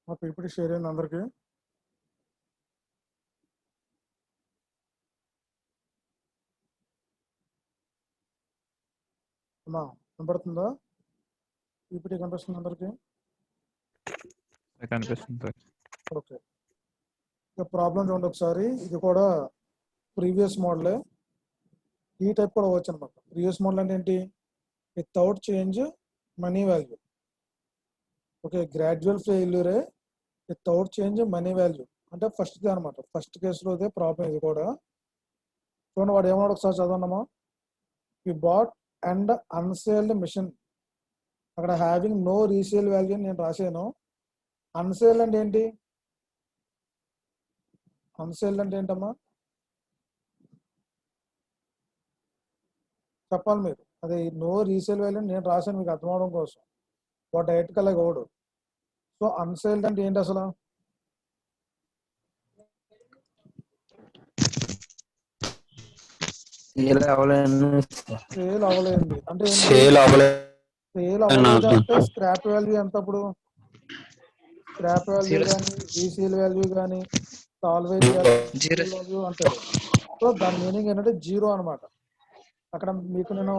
మా PPT share అయింది అందరికి. అమ్మా కనపడుతుందా? పీపీటీ కనిపిస్తుంది అందరికి? కనిపిస్తుంది సార్. ఓకే, ఇక ప్రాబ్లం చూడండి ఒకసారి. ఇది కూడా ప్రీవియస్ మోడలే, ఈ టైప్ కూడా వచ్చు అనమాట. ప్రీవియస్ మోడల్ అంటే ఏంటి? Without change money value. Okay, gradual ఫెయిల్యూరే వితౌట్ చేంజ్ మనీ వాల్యూ అంటే ఫస్ట్ది అనమాట. ఫస్ట్ కేసులో అదే ప్రాబ్లం. ఇది కూడా చూడండి, వాడు ఏమన్నాడు ఒకసారి చదవన్నామా. You bought and unsealed machine. అక్కడ హ్యావింగ్ నో రీసేల్ వాల్యూ నేను రాశాను. అన్సేల్ అంటే ఏంటి? అన్సేల్ అంటే ఏంటమ్మా చెప్పాలి మీరు. అది నో రీసేల్ వాల్యూ నేను రాశాను మీకు అర్థం అవడం కోసం. వాడు డైరెక్ట్ అలాగే ఓడు. సో అన్సేల్డ్ అంటే ఏంటి అసలు? సేల్ అవ్వలేదు అంటే ఏంటి? సేల్ అవ్వలేదు అంటే స్క్రాప్ వాల్యూ ఎంత? అప్పుడు స్క్రాప్ వాల్యూ కానీ రీసేల్ వాల్యూ కానీ సాల్వేజ్ వాల్యూ అంటాడు. సో దాని మీనింగ్ ఏంటంటే జీరో అనమాట. అక్కడ మీకు నేను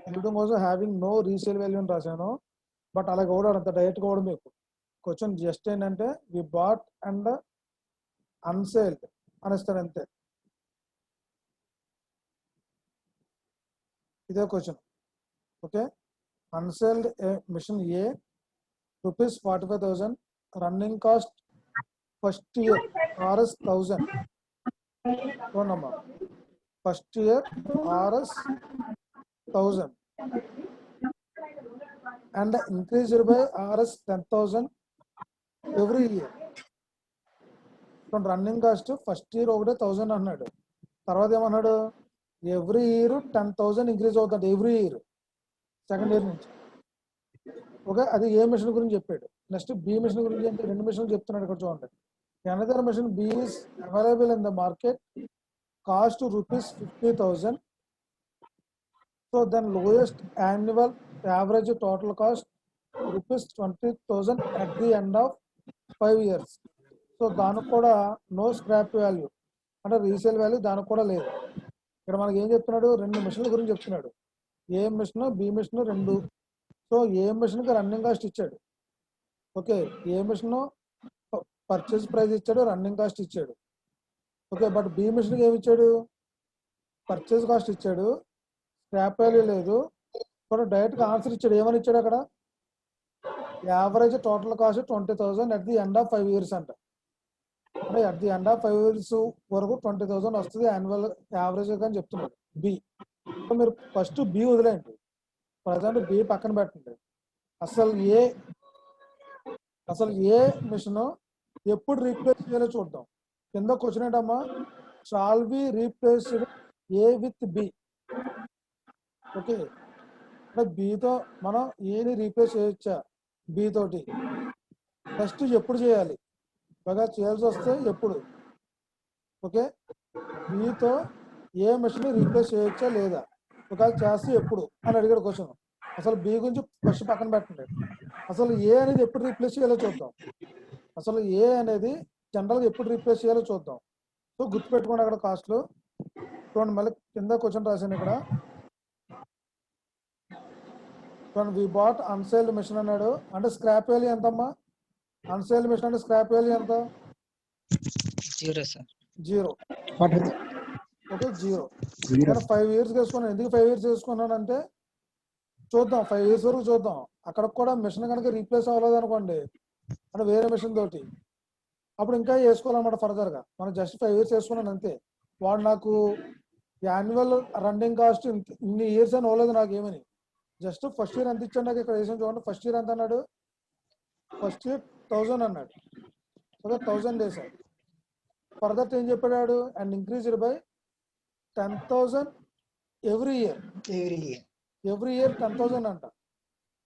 చూడడం కోసం హ్యావింగ్ నో రీసేల్ వాల్యూ అని రాశాను. బట్ అలాగే ఓడాడు అంత డైరెక్ట్గా ఓడు. మీకు క్వశ్చన్ జస్ట్ ఏంటంటే వి బాట్ అండ్ అన్సేల్డ్ అనేస్తాడు అంతే. ఇదే question. Okay, unsealed machine a rupees 45,000, running cost first year RS 1000. చూడమ్మా, first year RS 1000 and increased by RS 10,000 every year. Running cost first year ఒకటే 1000 అన్నాడు. తర్వాత ఏమన్నాడు? ఎవ్రీ ఇయర్ 10,000 ఇంక్రీజ్ అవుతుంది ఎవ్రీ ఇయర్ సెకండ్ ఇయర్ నుంచి. Okay, అది a machine గురించి చెప్పాడు. నెక్స్ట్ బి మిషన్ గురించి అంటే రెండు మిషన్లు చెప్తున్నాడు ఇక్కడ చూడండి. Another machine B is available in the market, cost rupees 50,000. So then lowest annual average total cost rupees 20,000 at the end of 5 years. So దానికి కూడా నో స్క్రాప్ వాల్యూ అంటే రీసేల్ వాల్యూ దానికి కూడా లేదు. ఇక్కడ మనకి ఏం చెప్తున్నాడు? రెండు మిషన్ల గురించి చెప్తున్నాడు. ఏ మిషన్ బి మిషన్ రెండు. సో ఏ మిషన్కి రన్నింగ్ కాస్ట్ ఇచ్చాడు. ఓకే, ఏ మిషన్ పర్చేజ్ ప్రైస్ ఇచ్చాడు, రన్నింగ్ కాస్ట్ ఇచ్చాడు. ఓకే, బట్ బి మిషన్కి ఏమి ఇచ్చాడు? పర్చేజ్ కాస్ట్ ఇచ్చాడు, స్క్రాప్ వాల్యూ లేదు. బట్ డైరెక్ట్గా ఆన్సర్ ఇచ్చాడు. ఏమని ఇచ్చాడు అక్కడ? Average total cost 20,000 at the end of 5 years అంట. అంటే at the end of 5 years వరకు 20,000 వస్తుంది యాన్యువల్ యావరేజ్ అని చెప్తున్నాడు బి. సో మీరు ఫస్ట్ బి వదిలేయండి, ప్రజెంట్ బి పక్కన పెట్టండి. అసలు ఏ మిషన్ ఎప్పుడు రీప్లేస్ చేయాలో చూద్దాం. కింద క్వశ్చన్ ఏంటమ్మా? Shall be replaced A with B. Okay, అంటే బితో మనం ఏని రీప్లేస్ చేయొచ్చా బి తోటి? ఫస్ట్ ఎప్పుడు చేయాలి? బాగా చేయాల్సి వస్తే ఎప్పుడు? ఓకే, బితో ఏ మిషన్ రీప్లేస్ చేయొచ్చా లేదా, ఒకవేళ చేస్తే ఎప్పుడు అని అడిగాడు క్వశ్చన్. అసలు బి గురించి ఫస్ట్ పక్కన పెట్టండి. అసలు ఏ అనేది ఎప్పుడు రీప్లేస్ చేయాలో చూద్దాం. అసలు ఏ అనేది జనరల్గా ఎప్పుడు రీప్లేస్ చేయాలో చూద్దాం. సో గుర్తుపెట్టుకోండి అక్కడ కాస్ట్లు చూడండి. మళ్ళీ కింద క్వశ్చన్ రాశాను ఇక్కడ. వి బాట్ అన్సేల్డ్ మిషన్ అన్నాడు అంటే స్క్రాప్ వాల్యూ ఎంతమ్మా? అన్సేల్డ్ మిషన్ అంటే స్క్రాప్ వాల్యూ ఎంత? జీరో. Okay, zero. 5 years వేసుకున్నాను. ఎందుకు 5 years వేసుకున్నాను అంటే చూద్దాం, 5 years వరకు చూద్దాం. అక్కడ కూడా మిషన్ కనుక రీప్లేస్ అవ్వలేదు అనుకోండి అంటే వేరే మిషన్ తోటి అప్పుడు ఇంకా వేసుకోవాలన్నమాట ఫర్దర్గా. మనం జస్ట్ 5 years వేసుకున్నాను అంతే. వాడు నాకు యాన్యువల్ రన్నింగ్ కాస్ట్ ఇన్ని ఇయర్స్ అని అవ్వలేదు నాకు ఏమని. జస్ట్ ఫస్ట్ ఇయర్ ఎంత ఇచ్చాడు నాకు ఇక్కడ వేసాను చూడండి. ఫస్ట్ ఇయర్ ఎంత అన్నాడు? ఫస్ట్ ఇయర్ 1000 అన్నాడు. ఓకే, 1000 వేసాడు. ఫర్దర్ ఏం చెప్పాడు? And increased by 10,000 every year. Every year 10,000 అంట.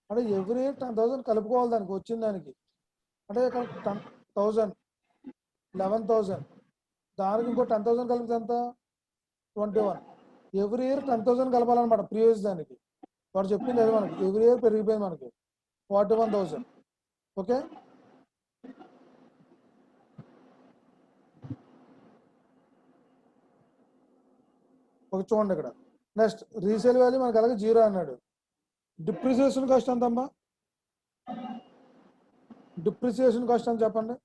అంటే ఎవ్రీ ఇయర్ 10,000 కలుపుకోవాలి దానికి వచ్చిన దానికి. అంటే 10,000 11,000 దానికి ఇంకో 10,000 కలిపితే ఎంత? 21. ఎవ్రీ ఇయర్ 10,000 కలపాలన్నమాట ప్రీవియస్ దానికి. వాడు చెప్పింది అది మనకి. ఎవ్రీ ఇయర్ పెరిగిపోయింది మనకి 41,000. ఓకే, ఒక చూడండి ఇక్కడ. నెక్స్ట్ రీసేల్ వాల్యూ మనకి అలాగే 0 అన్నాడు. డిప్రిసియేషన్ కాస్ట్ ఎంత అమ్మా? డిప్రిసియేషన్ కాస్ట్ అని చెప్పండి.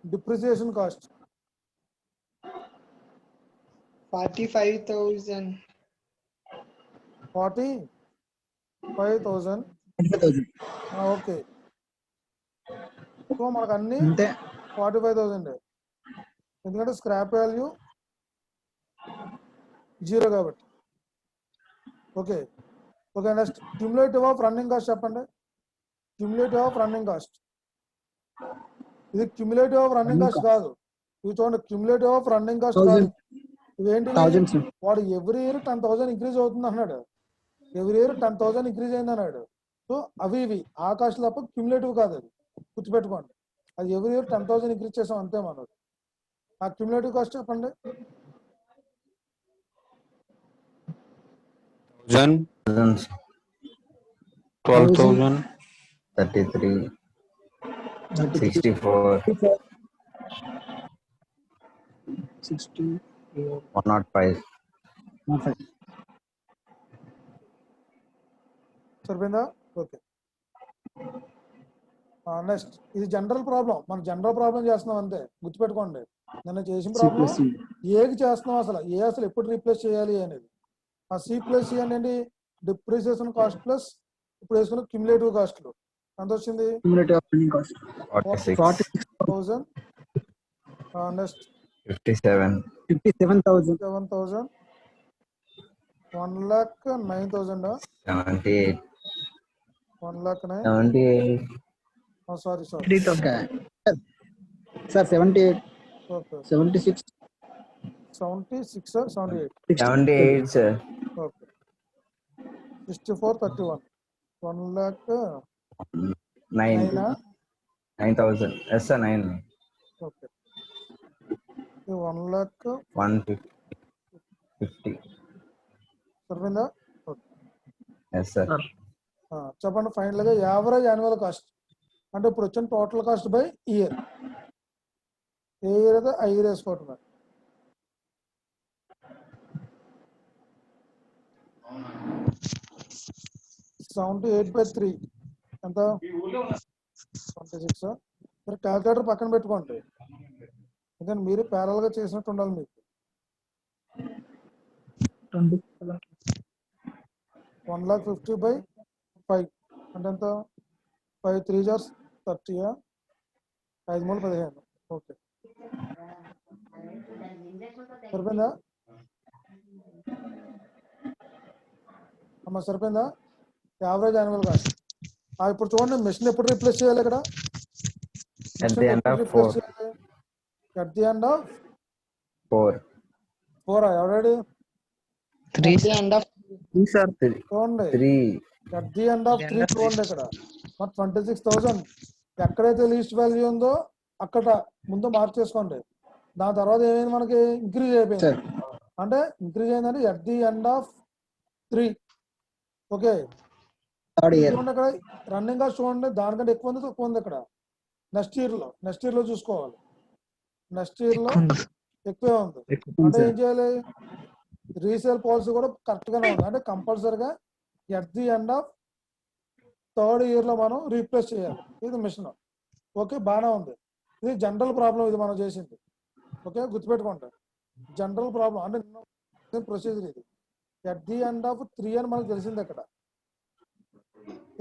Depreciation cost 45,000. 45,000. ఓకే, సో మనకు అన్ని 45,000 ఎందుకంటే స్క్రాప్ వాల్యూ 0 కాబట్టి. Okay okay, next cumulative of running cost చెప్పండి. క్యుములేటివ్ ఆఫ్ రన్నింగ్ కాస్ట్, ఇది క్యుములేటివ్ ఆఫ్ రన్నింగ్ కాస్ట్ కాదు, ఇది చూడండి క్యుములేటివ్ ఆఫ్ రన్నింగ్ కాస్ట్ కాదు. ఇవేంటి? వాడు ఎవ్రీ ఇయర్ 10,000 ఇంక్రీజ్ అవుతుంది అన్నాడు, ఎవ్రీ ఇయర్ 10,000 ఇంక్రీజ్ అయింది అన్నాడు. సో అవి ఇవి ఆ కాస్ట్ తప్ప క్యుములేటివ్ కాదు, అది గుర్తుపెట్టుకోండి. అది ఎవ్రీ ఇయర్ 10,000 ఇంక్రీజ్ చేసాం అంతే మనది. ఆ క్యుములేటివ్ కాస్ట్ చెప్పండి. 12,000, 33, 64, 105. సరిపోయిందా? ఓకే, నెక్స్ట్ ఇది జనరల్ ప్రాబ్లం, మనం జనరల్ ప్రాబ్లం చేస్తున్నాం అంతే, గుర్తుపెట్టుకోండి. నేను చేసిన ప్రాబ్లం ఏకి చేస్తున్నాం, అసలు ఎప్పుడు రీప్లేస్ చేయాలి అనేది. ఆ C+C అనేది డిప్రిసియేషన్ కాస్ట్ ప్లస్ ఇప్పుడు వేసుకున్న క్యుములేటివ్ కాస్ట్లు ఎంత వచ్చింది? 46,000. Next 57,000. 7,000, 1,09,000. 78. 1,09,000. 78. Sorry Sir, 78. Okay, 76. 76 or 78? 78, sir. Okay, 64, 31, 1,09,000. 9,000. Yes, sir, 9. Okay, 1,50,000. 150. సరిపోయిందా? Okay, Yes, sir. చెప్పండి ఫైనల్ గా యావరేజ్ యాన్యువల్ కాస్ట్ అంటే ఇప్పుడు వచ్చిన total cost by year. A year అయితే ఆ ఇయర్ వేసుకోవటం. $78/3 ఎంత? 26. మీరు క్యాల్కులేటర్ పక్కన పెట్టుకోండి, ఎందుకంటే మీరు ప్యారల్ గా చేసినట్టు ఉండాలి మీకు. 1,50,000/5 అంటే ఎంత? 5 3s 30, 5 3 15. ఓకే, సరిపోయిందా అమ్మా? సరిపోయిందా? Average annual cost. ఇప్పుడు చూడండి మెషిన్ ఎప్పుడు రీప్లేస్ చేయాలి ఇక్కడ? At the end of 4. At the end of 4. 4 already. 3 at the end of చూడండి 3. at the end of 3 చూడండి ఇక్కడ మరి 26,000 ఎక్కడైతే లీస్ట్ వాల్యూ ఉందో అక్కడ ముందు మార్క్ చేసుకోండి. దాని తర్వాత ఏమైంది మనకి? ఇంక్రీజ్ అయిపోయింది. అంటే ఇంక్రీజ్ అయిందంటే at the end of 3. Okay, చూడండి ఇక్కడ రన్నింగ్ కాస్ట్ చూడండి, దానికంటే ఎక్కువ ఉంది తక్కువ ఉంది ఇక్కడ. నెక్స్ట్ ఇయర్ లో చూసుకోవాలి. నెక్స్ట్ ఇయర్ లో ఎక్కువే ఉంది అంటే ఏం చేయాలి? రీసేల్ పాలసీ కూడా కరెక్ట్ గానే ఉంది అంటే కంపల్సరీగా at the end of 3rd year లో మనం రీప్లేస్ చేయాలి. ఇది మిషన్. ఓకే, బాగానే ఉంది. ఇది జనరల్ ప్రాబ్లం, ఇది మనం చేసింది. ఓకే, గుర్తుపెట్టుకోండి జనరల్ ప్రాబ్లం అంటే ప్రొసీజర్ ఇది. ఎట్ ది ఎండ్ ఆఫ్ 3 అని మనకు తెలిసింది అక్కడ.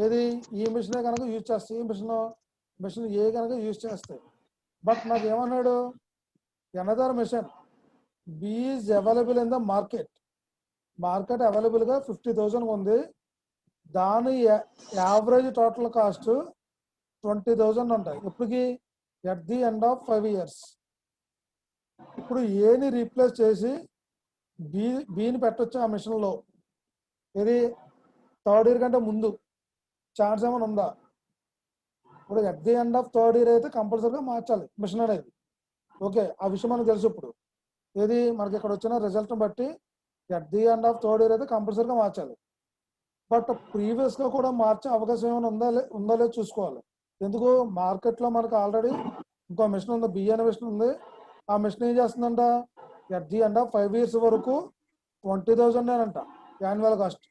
ఇది ఈ మిషనే కనుక యూజ్ చేస్తే, ఈ మిషన్ ఏ కనుక యూజ్ చేస్తే. బట్ నాకు ఏమన్నాడు? Another machine B is available in the market available గా 50,000 ఉంది. దాని యావరేజ్ టోటల్ కాస్ట్ 20,000 ఉంటాయి. ఇప్పటికి at the end of 5 years. ఇప్పుడు ఏని రీప్లేస్ చేసి బిని పెట్టొచ్చు ఆ మిషన్ లో. ఇది 3rd ఇయర్ కంటే ముందు ఛాన్స్ ఏమైనా ఉందా? ఇప్పుడు at the end of 3rd year అయితే కంపల్సరీగా మార్చాలి మిషన్ అనేది. ఓకే, ఆ విషయం మనకు తెలుసు. ఇప్పుడు ఏది మనకి ఇక్కడ వచ్చిన రిజల్ట్ బట్టి at the end of 3rd year అయితే కంపల్సరీగా మార్చాలి. బట్ ప్రీవియస్ గా కూడా మార్చే అవకాశం ఏమైనా ఉందా లేదు చూసుకోవాలి. ఎందుకు? మార్కెట్ లో మనకు ఆల్రెడీ ఇంకో మిషన్ ఉంది, బి అనే మిషన్ ఉంది. ఆ మిషన్ ఏం చేస్తుందంట? At the end of 5 years వరకు 20,000 అంట యాన్యువల్ కాస్ట్.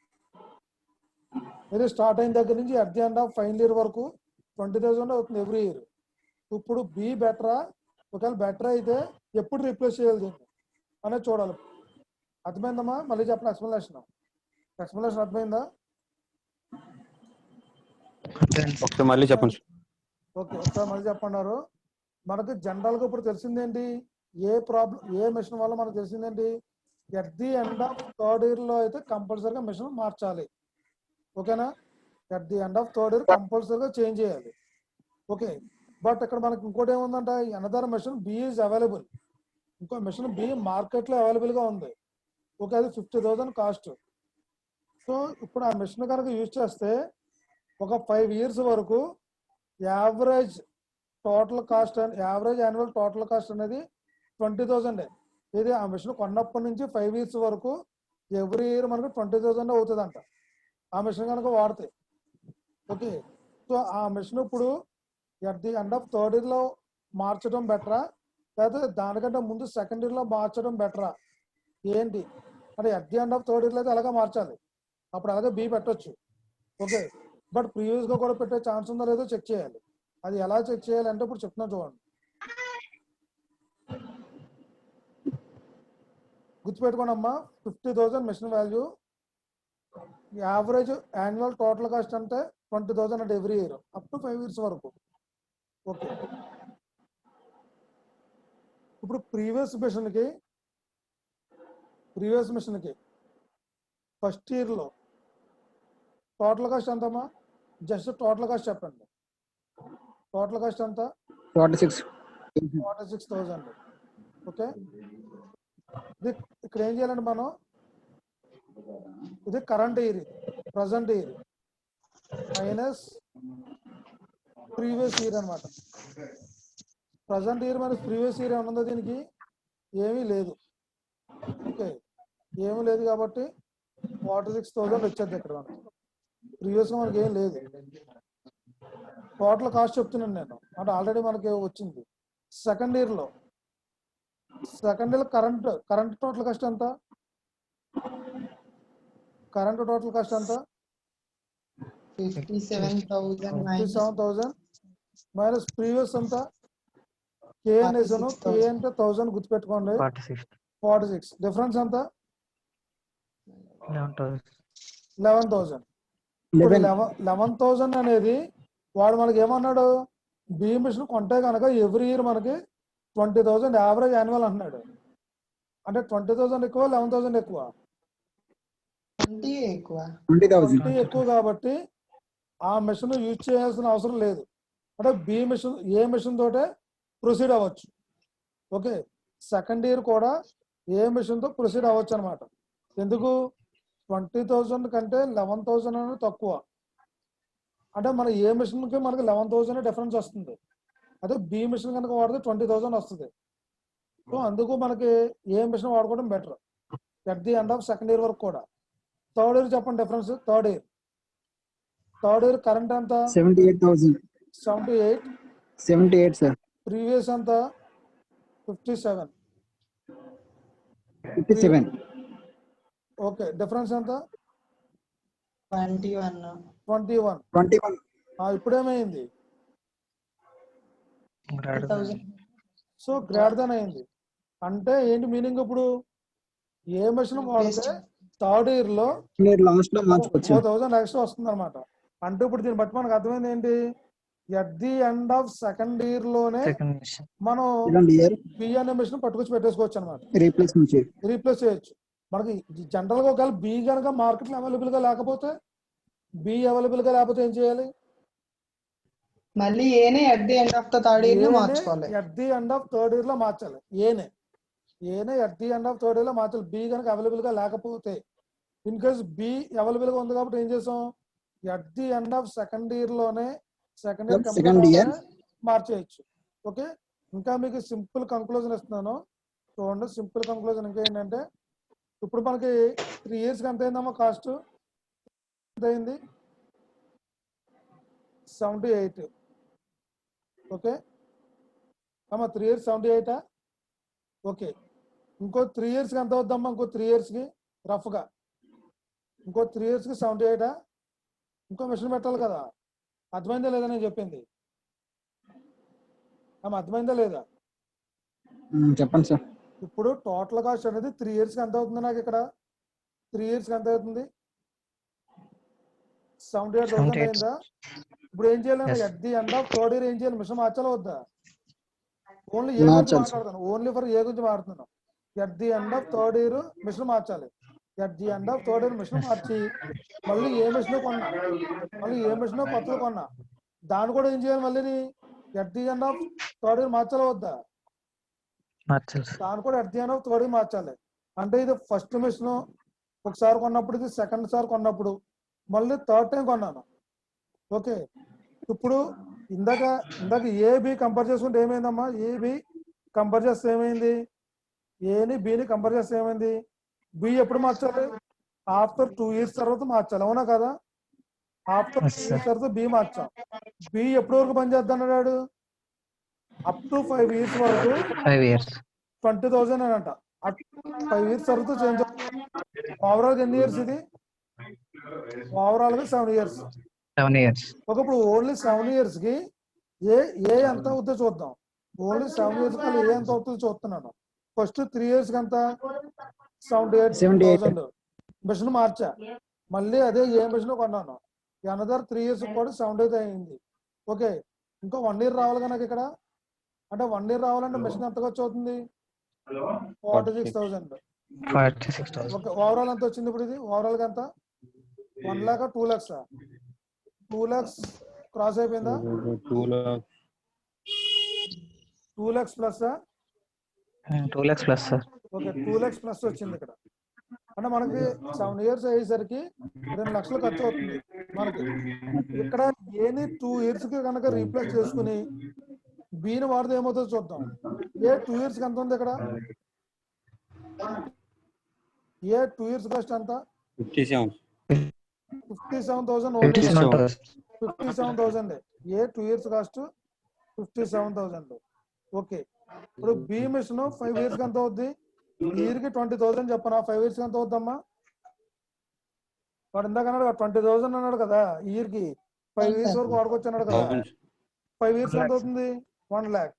ఇది స్టార్ట్ అయిన దగ్గర నుంచి at the end of final year వరకు 20,000 అవుతుంది ఎవ్రీ ఇయర్. ఇప్పుడు బి బెటరా, ఒకవేళ బెటర్ అయితే ఎప్పుడు రీప్లేస్ చేయాలి దీన్ని అనేది చూడాలి. అర్థమైందమ్మా? మళ్ళీ చెప్పండి ఎక్స్ప్లెనేషన్ అర్థమైందా? ఒకసారి మళ్ళీ చెప్పండి. ఓకే, ఒకసారి మళ్ళీ చెప్పన్నారు. మనకు జనరల్గా ఇప్పుడు తెలిసిందేంటి, ఏ మిషన్ వల్ల మనకు తెలిసిందేంటి, at the end of third ఇయర్లో అయితే కంపల్సరీగా మిషన్ మార్చాలి. ఓకేనా? At the end of third year కంపల్సరీగా చేంజ్ చేయాలి. ఓకే, బట్ ఇక్కడ మనకి ఇంకోటి ఏముందంట, another machine B is available. ఇంకో మిషన్ బి మార్కెట్లో అవైలబుల్గా ఉంది. ఓకే, అది 50,000 కాస్ట్. సో ఇప్పుడు ఆ మిషన్ కనుక యూజ్ చేస్తే ఒక 5 years వరకు యావరేజ్ యాన్యువల్ టోటల్ కాస్ట్ అనేది 20,000. ఇది ఆ మిషన్ కొన్నప్పటి నుంచి 5 years వరకు ఎవ్రీ ఇయర్ మనకు 20,000 అవుతుందంట ఆ మిషన్ కనుక వాడితే. ఓకే, సో ఆ మిషన్ ఇప్పుడు at the end of third ఇయర్లో మార్చడం బెటరా, లేకపోతే దానికంటే ముందు సెకండ్ ఇయర్లో మార్చడం బెటరా ఏంటి అంటే, at the end of third ఇయర్లో అయితే అలాగే మార్చాలి, అప్పుడు అలాగే బి పెట్టొచ్చు. ఓకే, బట్ ప్రీవియస్గా కూడా పెట్టే ఛాన్స్ ఉందో లేదో చెక్ చేయాలి. అది ఎలా చెక్ చేయాలి అంటే ఇప్పుడు చెప్తున్నా చూడండి. గుర్తుపెట్టుకోండి అమ్మా, 50,000 machine value, average annual total cost అంటే 20,000 అంటే every year up to 5 years వరకు. ఓకే, ఇప్పుడు ప్రీవియస్ మిషన్కి ఫస్ట్ ఇయర్లో టోటల్ కాస్ట్ ఎంతమ్మా? జస్ట్ టోటల్ కాస్ట్ చెప్పండి. టోటల్ కాస్ట్ ఎంత? 46,000. ఓకే, ఇది ఇక్కడ ఏం చేయాలండి మనం, ఇది current year, present year minus previous year అనమాట. Present year minus previous year ఏమన్నా ఉందో దీనికి? ఏమీ లేదు. ఓకే, ఏమీ లేదు కాబట్టి 46,000 వచ్చేది ఇక్కడ మనకి. ప్రీవియస్గా మనకి ఏం లేదు. టోటల్ కాస్ట్ చెప్తున్నాను నేను, అంటే ఆల్రెడీ మనకి వచ్చింది. సెకండ్ ఇయర్లో కరెంట్ టోటల్ కాస్ట్ ఎంత? కరెంట్ టోటల్ కాస్ట్ ఎంత? 57,000 మైనస్ ప్రీవియస్ ఎంత? కే అనేసాను, కే అంటే 1000 గుర్తుపెట్టుకోండి. 46 డిఫరెన్స్ ఎంత? 11,000. 11,000 అనేది వాడు మనకి ఏమన్నాడు, బి మిషన్ కొంటే కనుక ఎవ్రీ ఇయర్ మనకి 20,000 యావరేజ్ యాన్యువల్ అంటున్నాడు. అంటే 20,000 ఎక్కువ, 11,000 ఎక్కువ? 20 ఎక్కువ కాబట్టి ఆ మిషన్ యూజ్ చేయాల్సిన అవసరం లేదు. అంటే బి మిషన్ ఏ మిషన్ తోటే ప్రొసీడ్ అవ్వచ్చు. ఓకే, సెకండ్ ఇయర్ కూడా ఏ మిషన్తో ప్రొసీడ్ అవ్వచ్చు అనమాట. ఎందుకు? 20,000 కంటే 11,000 అనేది తక్కువ. అంటే మన ఏ మిషన్కి మనకి 11,000 డిఫరెన్స్ వస్తుంది. అదే బి మిషన్ కనుక వాడితే 20,000 వస్తుంది. సో అందుకు మనకి ఏ మిషన్ వాడుకోవడం better at the end of second year వరకు కూడా. థర్డ్ ఇయర్ చెప్పండి డిఫరెన్స్. థర్డ్ ఇయర్ కరెంట్ ఎంత? 78 సార్. ప్రీవియస్ ఎంత? 57. ఓకే, డిఫరెన్స్ ఎంత? 21. ఇప్పుడేమైంది? సో గ్రేటర్ దాన్ అయింది. అంటే ఏంటి మీనింగ్? ఇప్పుడు ఏ మిషన్ వాడితే థర్డ్ ఇయర్ లో లాస్ట్ లో మార్చుకోవచ్చు. 4,000 ఎక్స్ట్రా వస్తుంది అనమాట. అంటే ఇప్పుడు దీన్ని బట్టి మనకు అర్థమైంది ఏంటి, at the end of second year లోనే మనం బి అనే మిషన్ పట్టుకొచ్చి పెట్టేసుకోవచ్చు అనమాట, రీప్లేస్ చేయొచ్చు. మనకి జనరల్ గా ఒకవేళ బి కనుక మార్కెట్ లో అవైలబుల్ గా లేకపోతే ఏం చేయాలి? మళ్ళీ ఏనే at the end of the third year లో మార్చుకోవాలి. At the end of third year లో మార్చాలి. ఏనే at the end of third year లో మార్చాలి. బి కనుక అవైలబుల్ గా లేకపోతే, ఇన్ కేస్ బి అవైలబుల్ గా ఉంది కాబట్టి ఏం చేసాం, at the end of second year లోనే మార్చేయచ్చు. ఓకే, ఇంకా మీకు సింపుల్ కంక్లూజన్ ఇస్తున్నాను చూడండి. సింపుల్ కంక్లూజన్ ఇంకా ఏంటంటే, ఇప్పుడు మనకి 3 years ఎంత అయిందమ్మా కాస్ట్? ఎంత అయింది? 78. ఓకే అమ్మా, 3 years 78. ఓకే, ఇంకో 3 years కి ఎంత అవుద్దమ్మా? ఇంకో 3 years కి రఫ్గా ఇంకో 3 years కి 78. ఇంకో మిషన్ పెట్టాలి కదా. అర్థమైందా లేదా నేను చెప్పింది? అర్థమైందా లేదా? చెప్పండి సార్. ఇప్పుడు టోటల్ కాస్ట్ అనేది 3 years కి ఎంత అవుతుంది నాకు ఇక్కడ? 3 years కి ఎంత అవుతుంది? 78,000 అయిందా? ఇప్పుడు ఏం చేయాలి? At the end of third year ఏం చేయాలి? మిషన్ మార్చాలా వద్దా? ఓన్లీ ఏ గురించి మార్చాలి సార్. మాట్లాడుతాను, ఓన్లీ ఫర్ ఏ గురించి మాట్లాడుతున్నాను. At the end of third year machine మార్చాలి. At the end of third year machine మార్చి మళ్ళీ ఏ మిషన్ కొన్నా, మళ్ళీ ఏ మిషన్ కొత్తది కొన్నా, దాన్ని కూడా ఏం చేయాలి? మళ్ళీ at the end of third year మార్చాలా వద్దా? దాన్ని కూడా at the end of third year మార్చాలి. అంటే ఇది ఫస్ట్ మిషన్ ఒకసారి కొన్నప్పుడు, ఇది సెకండ్ సార్ కొన్నప్పుడు, మళ్ళీ థర్డ్ టైం కొన్నాను. ఓకే, ఇప్పుడు ఇందాక ఏబి కంపేర్ చేసుకుంటే ఏమైందమ్మా? ఏబి కంపేర్ చేస్తే ఏమైంది? ఏని బిని కంపేర్ చేస్తే ఏమైంది? బి ఎప్పుడు మార్చాలి? ఆఫ్టర్ 2 years తర్వాత మార్చాలి, అవునా కదా? ఆఫ్టర్ 2 years తర్వాత బి మార్చాం. బి ఎప్పటి వరకు పనిచేద్దాం అన్నాడు? అప్ టు 5 years వరకు 20,000 అని అంట. 5 years తర్వాత చేంజ్. ఓవరాల్ ఎన్ని ఇయర్స్ ఇది? ఓవరాల్ గా 7 years. ఒక ఇప్పుడు ఓన్లీ 7 years కి ఏ ఎంత అవుతుందో చూద్దాం. ఓన్లీ 7 years కి ఏ ఎంత అవుతుందో చూస్తున్నాను. ఫస్ట్ 3 years కి ఎంత? 78,000 మిషన్ మార్చా. మళ్ళీ అదే ఏ మిషన్ కొన్నాను. అనదర్ 3 years కూడా 78 అయింది. ఓకే, ఇంకో 1 year రావాలి కనుక ఇక్కడ. అంటే 1 year రావాలంటే మిషన్ ఎంత ఖర్చు అవుతుంది? 46,000. ఓకే, ఓవరాల్ ఎంత వచ్చింది ఇప్పుడు? ఇది ఓవరాల్ గా ఎంత? 1 lakh 2 lakhs? 2 lakhs క్రాస్ అయిపోయిందా? 2 lakhs plus? 2 lakhs plus sir. Okay, 2 lakhs plus వచ్చింది ఇక్కడ. అంటే మనకి 7 years అయ్యేసరికి 2 లక్షలు ఖర్చు అవుతుంది మనకి. ఇక్కడ ఏని 2 years కి కనుక రీప్లేస్ చేసుకుని బీని వాడితే ఏమవుతుందో చూద్దాం. ఏ 2 years కి ఎంత ఉంది ఇక్కడ? ఏ 2 years కాస్ట్ ఎంత? 57,000 ఓన్లీ. 57,000 ఏ 2 years కాస్ట్ 57,000. ఓకే, ఇప్పుడు బి మిషన్ 5 years కి ఎంత అవుద్ది? ఇయర్ కి 20,000 చెప్పనా? 5 years కి ఎంత అవుద్దమ్మా? వాడు ఇందాక అన్నాడు 20,000 అన్నాడు కదా. ఇయర్ కి 5 years వరకు వాడుకోవచ్చు అన్నాడు కదా. 5 years కి ఎంత అవుతుంది? 1 lakh.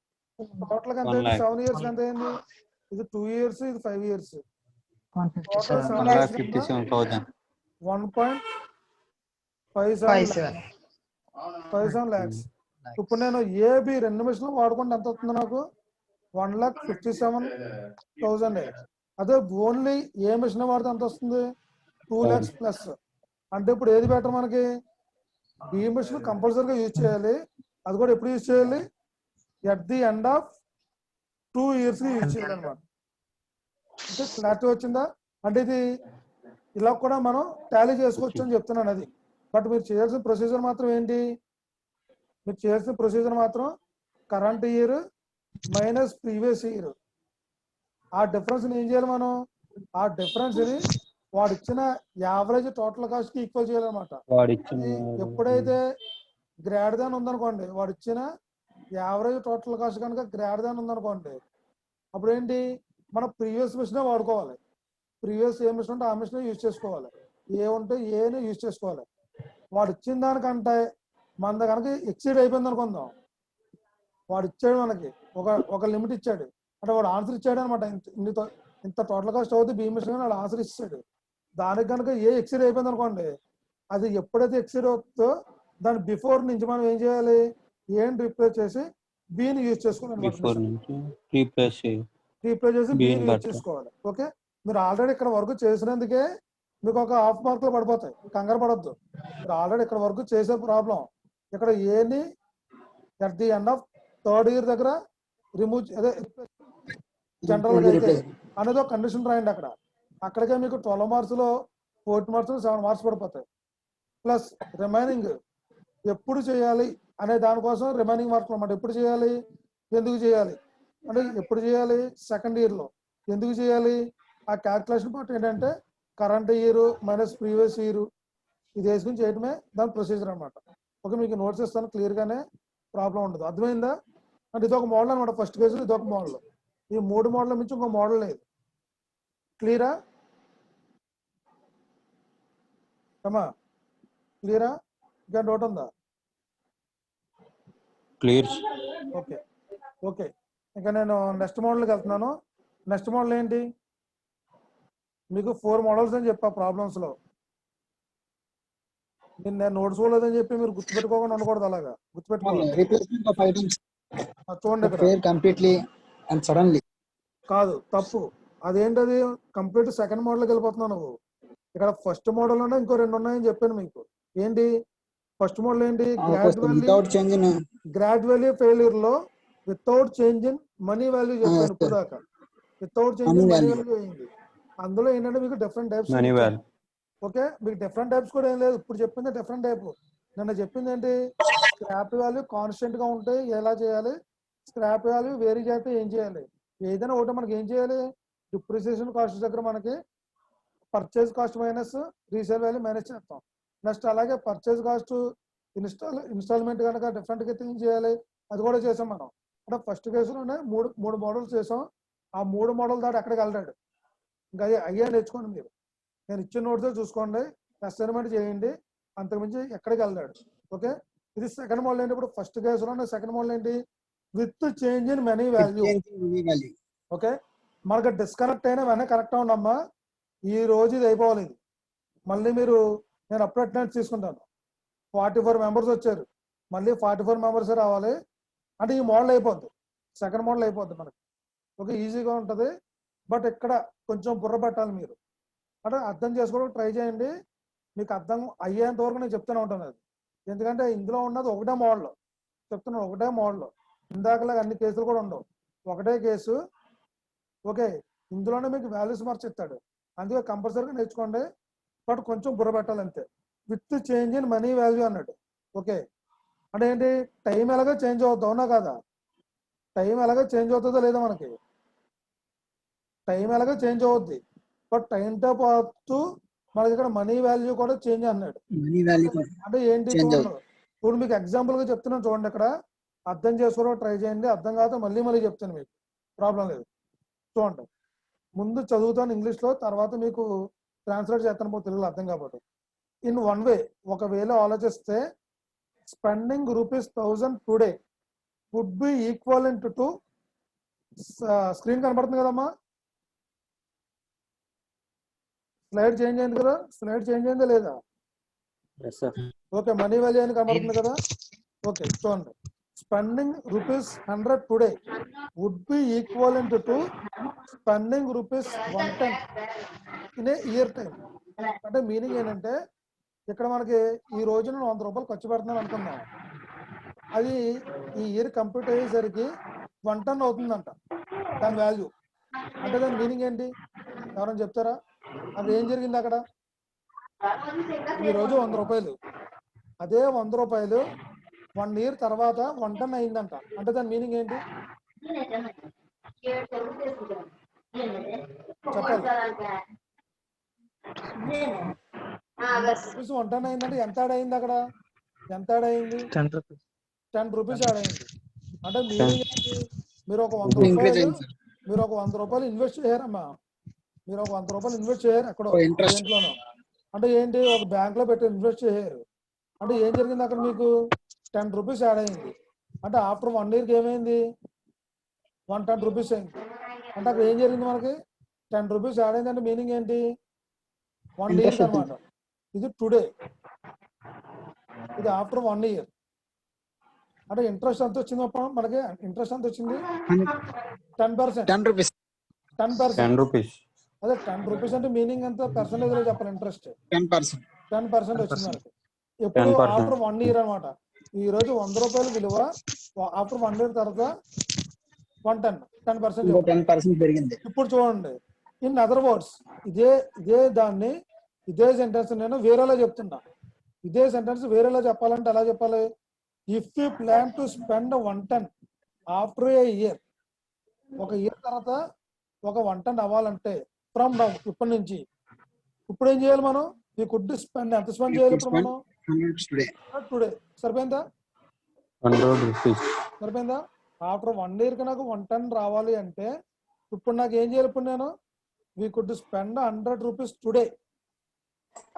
టోటల్ గా ఎంత అయింది? 7 years కి ఎంత అయింది? ఇది 2 years, ఇది 5 years. Total 7 years 1.57 lakhs. ఇప్పుడు నేను ఏబి 2 మిషన్లు వాడుకుంటే ఎంత వస్తుంది నాకు? 1,57,000. అదే ఓన్లీ ఏ మిషన్ వాడితే ఎంత వస్తుంది? 2 lakhs ప్లస్. అంటే ఇప్పుడు ఏది బెటర్ మనకి? బి మిషన్ కంపల్సరీగా యూజ్ చేయాలి. అది కూడా ఎప్పుడు యూజ్ చేయాలి? At the end of 2 years కి యూజ్ చేయాలి అనమాట. అంటే క్లారిటీ వచ్చిందా? అంటే ఇది ఇలా కూడా మనం టాలీ చేసుకోవచ్చు అని చెప్తున్నాను. అది బట్ మీరు చేయాల్సిన ప్రొసీజర్ మాత్రం ఏంటి? మీరు చేయాల్సిన ప్రొసీజర్ మాత్రం current year minus previous year. ఆ డిఫరెన్స్ ఏం చేయాలి మనం? ఆ డిఫరెన్స్ ని వాడు ఇచ్చిన యావరేజ్ టోటల్ కాస్ట్ కి ఈక్వల్ చేయాలన్నమాట. ఎప్పుడైతే గ్రేటర్ దాన్ ఉందనుకోండి, వాడు ఇచ్చిన యావరేజ్ టోటల్ కాస్ట్ కనుక గ్రేటర్ దాన్ ఉందనుకోండి, అప్పుడు ఏంటి? మనం ప్రీవియస్ మిషన్ వాడుకోవాలి. ప్రీవియస్ ఏ మిషన్ ఉంటే ఆ మిషన్ యూజ్ చేసుకోవాలి. ఏ ఉంటే ఏని యూజ్ చేసుకోవాలి. వాడు ఇచ్చిన దానికంటే మన కనుక ఎక్సీడ్ అయిపోయింది అనుకుందాం. వాడు ఇచ్చాడు మనకి ఒక లిమిట్ ఇచ్చాడు, అంటే వాడు ఆన్సర్ ఇచ్చాడు అనమాట. ఇంత టోటల్ కాస్ట్ అవుతుంది బి మిషన్ వాడు ఆన్సర్ ఇచ్చాడు. దానికి కనుక ఏ ఎక్సీడ్ అయిపోయింది అనుకోండి, అది ఎప్పుడైతే ఎక్సీడ్ అవుతుందో దాని బిఫోర్ నుంచి మనం ఏం చేయాలి? ఏని రీప్లేస్ చేసి బిని యూజ్ చేసుకోవాలి. రీప్లేస్ చేసి బిని యూజ్ చేసుకోవాలి. ఓకే, మీరు ఆల్రెడీ ఇక్కడ వరకు చేసినందుకే మీకు ఒక హాఫ్ మార్కులు పడిపోతాయి. కంగారు పడొద్దు. మీరు ఆల్రెడీ ఇక్కడ వరకు చేసే ప్రాబ్లం ఇక్కడ ఏని at the end of third year దగ్గర రిమూవ్ అదే జనరల్ గా అయితే అనేది ఒక కండిషన్ రాయండి. అక్కడికే మీకు 12 marks లో 14 marks 7 marks పడిపోతాయి. ప్లస్ రిమైనింగ్ ఎప్పుడు చేయాలి అనే దానికోసం రిమైనింగ్ మార్కులు అన్నమాట. ఎప్పుడు చేయాలి, ఎందుకు చేయాలి అంటే ఎప్పుడు చేయాలి? సెకండ్ ఇయర్ లో. ఎందుకు చేయాలి? ఆ క్యాల్కులేషన్ పార్ట్ ఏంటంటే current year minus previous year ఇది వేసుకుని చేయడమే దాని ప్రొసీజర్ అనమాట. ఓకే, మీకు నోట్స్ ఇస్తాను, క్లియర్ గానే ప్రాబ్లం ఉండదు. అర్థమైందా? అంటే ఇది ఒక మోడల్ అనమాట. ఫస్ట్ కేసు ఇది ఒక మోడల్. ఈ 3 మోడల్ నుంచి ఇంకో మోడల్ లేదు. క్లియరా అమ్మా? క్లియరా? ఇంకా డౌట్ ఉందా? క్లియర్. ఓకే ఓకే, ఇంకా నేను నెక్స్ట్ మోడల్కి వెళ్తున్నాను. నెక్స్ట్ మోడల్ ఏంటి? మీకు 4 మోడల్స్ అని చెప్పా ప్రాబ్లమ్స్లో. నేను నోట్స్ లేదని చెప్పి మీరు గుర్తుపెట్టుకోకుండా ఉండకూడదు. అలాగా గుర్తుపెట్టుకోవాలి. రీప్లేస్మెంట్ ఆఫ్ ఐటమ్స్ చూడండి ఇక్కడ. Fair completely and suddenly. కాదు, తప్పు. అదేంటది? కంప్లీట్ సెకండ్ మోడల్కి వెళ్ళిపోతున్నావు నువ్వు. ఇక్కడ ఫస్ట్ మోడల్ ఉండే ఇంకో 2 ఉన్నాయని చెప్పాను మీకు. ఏంటి ఫస్ట్ మోడల్? ఏంటి? Without change in gradually failure లో without change in money value చెప్పాను ఇప్పుడు దాకా. Without change in money value అయింది. అందులో ఏంటంటే మీకు different types. Money value. Okay, మీకు డిఫరెంట్ టైప్స్ కూడా ఏం లేదు. ఇప్పుడు చెప్పింది డిఫరెంట్ టైప్. నిన్న చెప్పింది ఏంటి? స్క్రాప్ వాల్యూ కాన్స్టెంట్ గా ఉంటే ఎలా చేయాలి, స్క్రాప్ వాల్యూ వేరీ చేస్తే ఏం చేయాలి. ఏదైనా ఒకటి మనకి ఏం చేయాలి? డిప్రిసియేషన్ కాస్ట్ దగ్గర మనకి purchase cost minus resale value minus చేస్తాం. నెక్స్ట్ అలాగే పర్చేజ్ కాస్ట్ ఇన్స్టాల్మెంట్ కనుక డిఫరెంట్ గా ఏం చేయాలి, అది కూడా చేసాం మనం. అంటే ఫస్ట్ కేసులోనే మూడు మోడల్స్ చేసాం. ఆ 3 మోడల్ దాటి ఎక్కడికి వెళ్ళాడు. ఇంకా అయ్యా నేర్చుకోండి మీరు. నేను ఇచ్చిన నోట్స్ చూసుకోండి, అసైన్మెంట్ చేయండి, అంతకుమించి ఎక్కడికి వెళ్ళాడు. ఓకే, ఇది సెకండ్ మోడల్ ఏంటి? ఇప్పుడు ఫస్ట్ కేసులోనే సెకండ్ మోడల్ ఏంటి? With change in money value. Okay, మనకు డిస్కనెక్ట్ అయినా వెనక్కి కనెక్ట్ అవ్వండమ్మా. ఈ రోజు ఇది అయిపోవాలి. ఇది మళ్ళీ మీరు, నేను అప్పుడు అటెండెన్స్ తీసుకుంటాను. 44 మెంబర్స్ వచ్చారు, మళ్ళీ 44 మెంబర్స్ రావాలి. అంటే ఈ మోడల్ అయిపోద్ది, సెకండ్ మోడల్ అయిపోద్ది మనకి. ఓకే, ఈజీగా ఉంటుంది. బట్ ఇక్కడ కొంచెం బుర్ర పెట్టాలి మీరు. అంటే అర్థం చేసుకోవడం ట్రై చేయండి. మీకు అర్థం అయ్యేంత వరకు నేను చెప్తూనే ఉంటాను అది. ఎందుకంటే ఇందులో ఉన్నది ఒకటే మోడల్ చెప్తున్నాను, ఒకటే మోడల్. ఇందాకలాగా అన్ని కేసులు కూడా ఉండవు, ఒకటే కేసు. ఓకే, ఇందులోనే మీకు వాల్యూస్ మార్చిస్తాడు. అందుకే కంపల్సరీగా నేర్చుకోండి. బట్ కొంచెం బుర్ర పెట్టాలి అంతే. With change in money value అన్నాడు. ఓకే, అంటే ఏంటి? టైం ఎలాగో చేంజ్ అవుతుంది, అవునా కదా? టైం ఎలాగో చేంజ్ అవుతుందో లేదా మనకి? టైం ఎలాగో చేంజ్ అవుద్ది. బట్ టైంతో పాటు మనకి ఇక్కడ మనీ వాల్యూ కూడా చేంజ్ అన్నాడు. అంటే ఏంటి చూడండి, ఇప్పుడు మీకు ఎగ్జాంపుల్ గా చెప్తున్నాను చూడండి. ఇక్కడ అర్థం చేసుకోవడం ట్రై చేయండి. అర్థం కాదు మళ్ళీ చెప్తాను, మీకు ప్రాబ్లం లేదు. చూడండి, ముందు చదువుతాను ఇంగ్లీష్ లో, తర్వాత మీకు ట్రాన్స్లేట్ చేస్తాను తెలుగులో అర్థం కాబట్టి. ఇన్ వన్ వే, ఒక వేలో ఆలోచిస్తే spending ₹1000 today would be equivalent to, screen కనబడుతుంది కదమ్మా? స్లైడ్ చేంజ్ అయింది కదా? స్లైడ్ చేంజ్ అయిందా లేదా? ఓకే, మనీ వాల్యూ అని కనబడుతుంది కదా? ఓకే, చూడండి. Spending ₹100 today would be equivalent to spending ₹110 in a year time. అంటే మీనింగ్ ఏంటంటే, ఇక్కడ మనకి ఈ రోజు నేను ₹100 ఖర్చు పెడుతున్నాను అనుకుందాం. అది ఈ ఇయర్ కంప్లీట్ అయ్యేసరికి 110 అవుతుందంట దాని వాల్యూ. అంటే దాని మీనింగ్ ఏంటి ఎవరైనా చెప్తారా? అది ఏం జరిగింది అక్కడ? ఈ రోజు ₹100, అదే ₹100 1 ఇయర్ తర్వాత 110 అయిందంట. అంటే దాని మీనింగ్ ఏంటి చెప్పాలి? ₹110 అయిందంటే ఎంత యాడ్ అయింది అక్కడ? ఎంత యాడ్ అయింది? 10 రూపీస్ యాడ్ అయింది. అంటే మీనింగ్ ఏంటి? మీరు ఒక ₹100 ఇన్వెస్ట్ చేయారమ్మా. మీరు ఒక ₹100 ఇన్వెస్ట్ చేయరు ఎక్కడో దేంట్లోనో. అంటే ఏంటి? ఒక బ్యాంక్ లో పెట్టి ఇన్వెస్ట్ చేయరు. అంటే ఏం జరిగింది అక్కడ? మీకు 10 రూపీస్ యాడ్ అయింది. అంటే ఆఫ్టర్ 1 ఇయర్కి ఏమైంది? 110 రూపీస్ అయింది. అంటే అక్కడ ఏం జరిగింది మనకి? 10 రూపీస్ యాడ్ అయింది. అంటే మీనింగ్ ఏంటి? 1 ఇయర్ అనమాట. ఇది టుడే, ఇది ఆఫ్టర్ 1 ఇయర్. అంటే ఇంట్రెస్ట్ ఎంత వచ్చింది మనకి? ఇంట్రెస్ట్ ఎంత వచ్చింది? 10%. 10%. అదే 10 రూపీస్ అంటే మీనింగ్ ఎంత పర్సెంటేజ్ లో చెప్పాలి? ఇంట్రెస్ట్ 10% వచ్చింది మనకి. ఎప్పుడు? ఆఫ్టర్ 1 ఇయర్ అనమాట. ఈ రోజు ₹100 విలువ ఆఫ్టర్ 1 ఇయర్ తర్వాత 10% పెరిగింది. ఇప్పుడు చూడండి, ఇన్ అదర్ వర్డ్స్, ఇదే దాన్ని, ఇదే సెంటెన్స్ నేను వేరేలా చెప్తున్నా. ఇదే సెంటెన్స్ వేరేలా చెప్పాలంటే ఎలా చెప్పాలి? If you plan to spend 110 after A year, ఒక ఇయర్ తర్వాత ఒక 110 అవ్వాలంటే ఫ్రమ్ నౌ, ఇప్పటి నుంచి, ఇప్పుడు ఏం చేయాలి మనం? ఈ కుడ్ స్పెండ్, ఎంత స్పెండ్ చేయాలి ఇప్పుడు మనం? టుడే. సరిపోయిందా? ఆఫ్టర్ 1 ఇయర్ కి నాకు 110 రావాలి అంటే ఇప్పుడు నాకు ఏం చేయాలి? ఇప్పుడు నేను we could spend 100 rupees today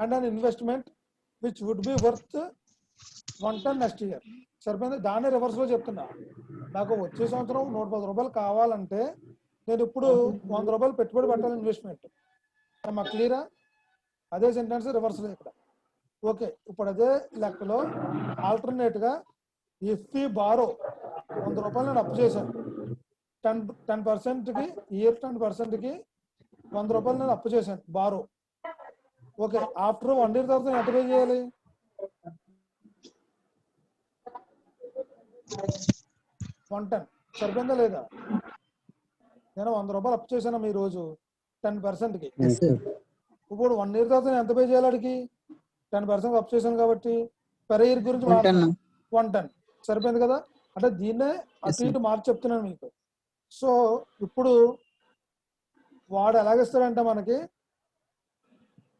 and an investment which would be worth 110 next year. సరిపోయింది. దాన్ని రివర్స్ లో చెప్తున్నా. నాకు వచ్చే సంవత్సరం 110 రూపాయలు కావాలంటే నేను ఇప్పుడు 100 రూపాయలు పెట్టుబడి పెట్టాలి ఇన్వెస్ట్మెంట్. మాకు క్లియరా? అదే సెంటెన్స్ రివర్స్ లో ఇక్కడ. ఓకే, ఇప్పుడు అదే లెక్కలో ఆల్టర్నేట్ గా ఇఫ్ వి బారో 100 రూపాయలు నేను అప్పు చేశాను 10% కి ఇయర్ 10% కి 100 రూపాయలు నేను అప్పు చేశాను బారో. ఓకే, ఆఫ్టర్ 1 year తర్వాత ఎంత పే చేయాలి? 110. సరిపోయిందా లేదా? నేను 100 రూపాయలు అప్పు చేశాను ఈ రోజు 10% కి. Yes, sir. ఇప్పుడు 1 year తర్వాత నేను ఎంత పే చేయాలి అడిగి? 10% అప్పు చేశాను కాబట్టి పెర్ ఇయర్ గురించి 110. 110. సరిపోయింది కదా? అంటే దీన్నే అటు ఇటు మార్చి చెప్తున్నాను మీకు. సో ఇప్పుడు వాడు ఎలాగిస్తాడంటే మనకి